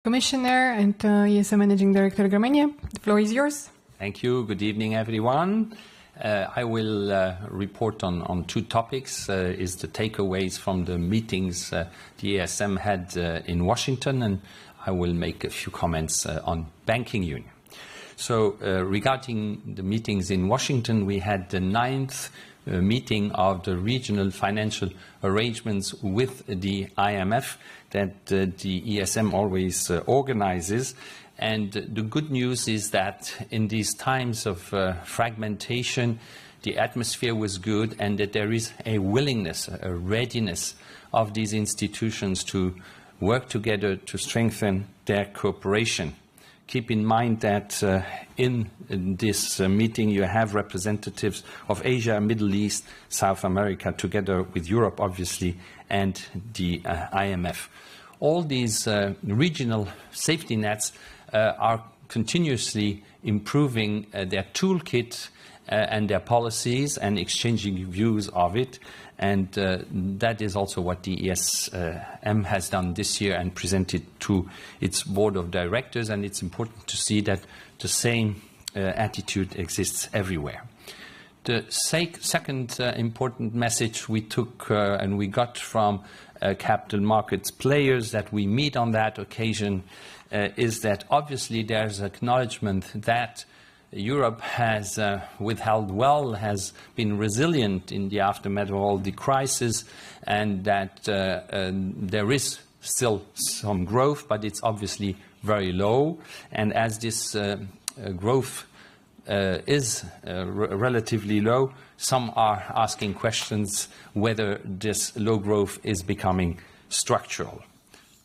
Commissioner and ESM Managing Director Gramegna, the floor is yours. Thank you. Good evening, everyone. I will report on two topics, is the takeaways from the meetings the ESM had in Washington, and I will make a few comments on banking union. So regarding the meetings in Washington, we had the 9th meeting of the regional financial arrangements with the IMF that the ESM always organizes. And the good news is that in these times of fragmentation, the atmosphere was good, and that there is a willingness, a readiness of these institutions to work together to strengthen their cooperation. Keep in mind that in this meeting you have representatives of Asia, Middle East, South America, together with Europe, obviously, and the IMF. All these regional safety nets are continuously improving their toolkit and their policies and exchanging views of it. And that is also what the ESM has done this year and presented to its board of directors. And it's important to see that the same attitude exists everywhere. The second important message we took and we got from capital markets players that we meet on that occasion is that obviously there's acknowledgement that Europe has withheld well, has been resilient in the aftermath of all the crisis, and that there is still some growth, but it's obviously very low. And as this growth is relatively low, some are asking questions whether this low growth is becoming structural.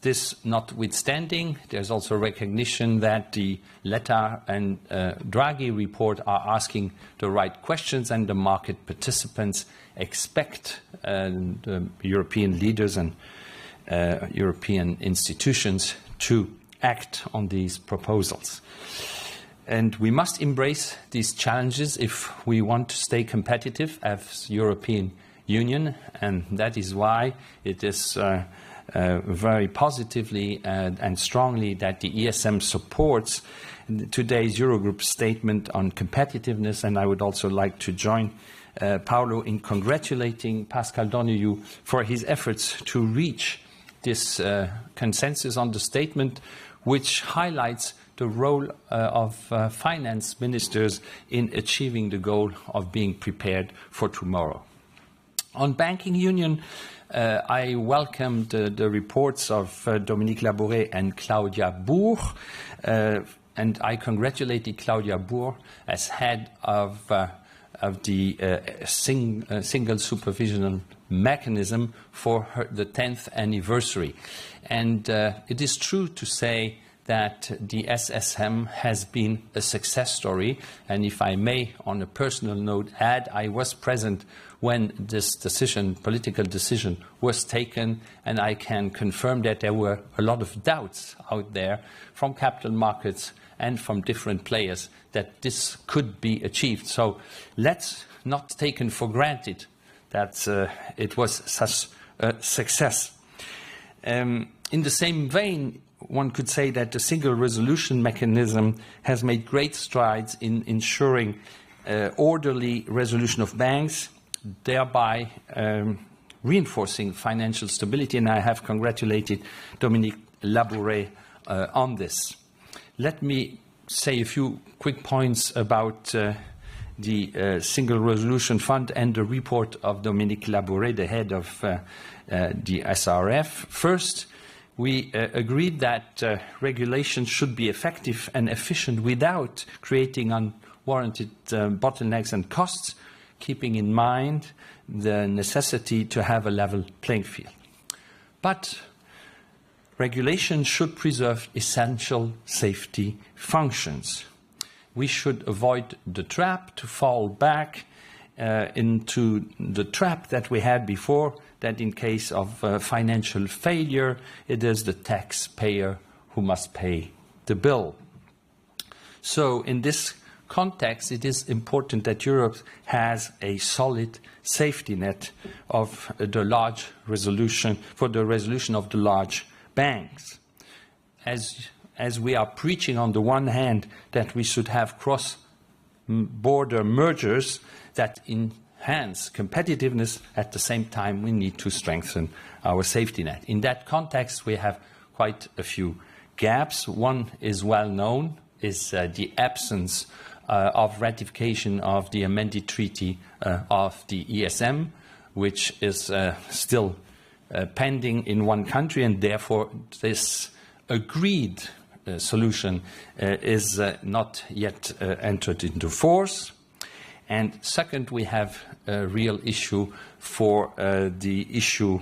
This notwithstanding, there's also recognition that the Letta and Draghi report are asking the right questions, and the market participants expect the European leaders and European institutions to act on these proposals. And we must embrace these challenges if we want to stay competitive as European Union, and that is why it is very positively and strongly that the ESM supports today's Eurogroup statement on competitiveness. And I would also like to join Paolo in congratulating Pascal Donoghue for his efforts to reach this consensus on the statement, which highlights the role of finance ministers in achieving the goal of being prepared for tomorrow. On banking union, I welcomed the reports of Dominique Labouré and Claudia Bourg, and I congratulated Claudia Bourg as head of the single supervision mechanism for the 10th anniversary. And it is true to say that the SSM has been a success story. And if I may, on a personal note, add, I was present when this decision, political decision, was taken, and I can confirm that there were a lot of doubts out there from capital markets and from different players that this could be achieved. So let's not take it for granted that it was such a success. In the same vein, one could say that the single resolution mechanism has made great strides in ensuring orderly resolution of banks, thereby reinforcing financial stability, and I have congratulated Dominique Labouré on this. Let me say a few quick points about the Single Resolution Fund and the report of Dominique Labouré, the head of the SRF. First, we agreed that regulations should be effective and efficient without creating unwarranted bottlenecks and costs, keeping in mind the necessity to have a level playing field. But regulation should preserve essential safety functions. We should avoid the trap to fall back into the trap that we had before, that in case of financial failure, it is the taxpayer who must pay the bill. So in this context, it is important that Europe has a solid safety net of the large resolution, for the resolution of the large banks. as we are preaching on the one hand that we should have cross-border mergers that enhance competitiveness, at the same time we need to strengthen our safety net. In that context, we have quite a few gaps. One is well known, is the absence of ratification of the amended treaty of the ESM, which is still pending in one country, and therefore this agreed solution is not yet entered into force. And second, we have a real issue for the issue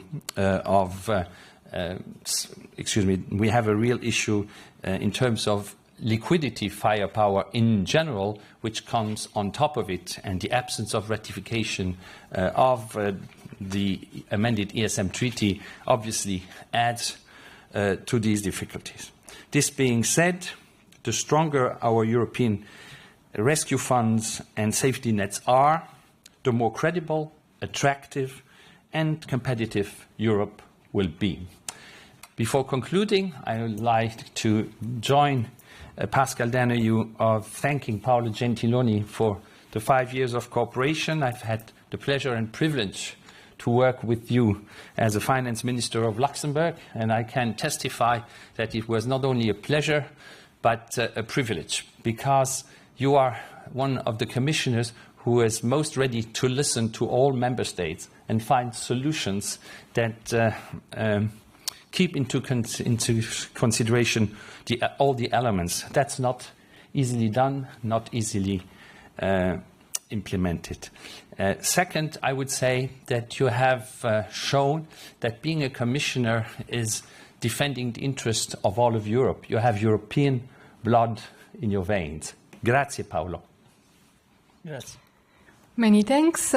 we have a real issue in terms of liquidity firepower in general, which comes on top of it, and the absence of ratification of the amended ESM treaty obviously adds to these difficulties. This being said, the stronger our European rescue funds and safety nets are, the more credible, attractive and competitive Europe will be. Before concluding, I would like to join Pascal Danneau of thanking Paolo Gentiloni for the 5 years of cooperation. I've had the pleasure and privilege to work with you as a finance minister of Luxembourg, and I can testify that it was not only a pleasure but a privilege, because you are one of the commissioners who is most ready to listen to all member states and find solutions that keep into consideration all the elements. That's not easily done, not easily implemented. Second, I would say that you have shown that being a commissioner is defending the interest of all of Europe. You have European blood in your veins. Grazie, Paolo. Grazie. Many thanks.